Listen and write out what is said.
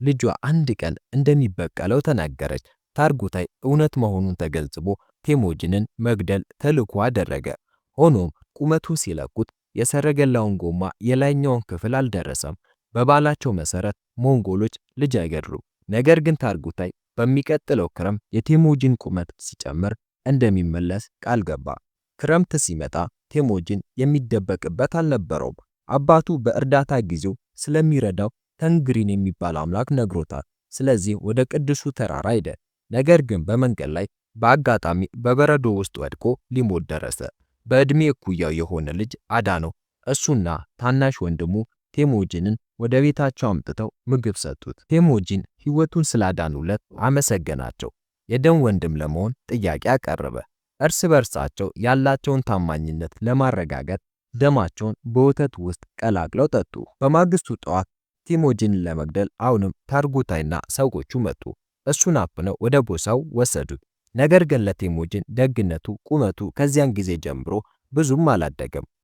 ልጇ አንድ ቀን እንደሚበቀለው ተናገረች። ታርጉታይ እውነት መሆኑን ተገንዝቦ ቴሞጂንን መግደል ተልዕኮ አደረገ። ሆኖም ቁመቱ ሲለኩት የሰረገላውን ጎማ የላይኛውን ክፍል አልደረሰም። በባላቸው መሰረት ሞንጎሎች ልጅ አይገድሉም። ነገር ግን ታርጉታይ በሚቀጥለው ክረምት የቴሞጂን ቁመት ሲጨምር እንደሚመለስ ቃል ገባ። ክረምት ሲመጣ ቴሞጂን የሚደበቅበት አልነበረውም። አባቱ በእርዳታ ጊዜው ስለሚረዳው ተንግሪን የሚባል አምላክ ነግሮታል። ስለዚህ ወደ ቅዱሱ ተራራ ሄደ። ነገር ግን በመንገድ ላይ በአጋጣሚ በበረዶ ውስጥ ወድቆ ሊሞት ደረሰ። በዕድሜ እኩያው የሆነ ልጅ አዳነው። እሱና ታናሽ ወንድሙ ቴሞጂንን ወደ ቤታቸው አምጥተው ምግብ ሰጡት። ቴሞጂን ሕይወቱን ስላዳኑለት አመሰገናቸው። የደም ወንድም ለመሆን ጥያቄ አቀረበ። እርስ በርሳቸው ያላቸውን ታማኝነት ለማረጋገጥ ደማቸውን በወተት ውስጥ ቀላቅለው ጠጡ። በማግስቱ ጠዋት ቴሞጂንን ለመግደል አሁንም ታርጉታይና ሰዎቹ መጡ። እሱን አፍነው ወደ ቦታው ወሰዱት። ነገር ግን ለቴሞጂን ደግነቱ ቁመቱ ከዚያን ጊዜ ጀምሮ ብዙም አላደገም።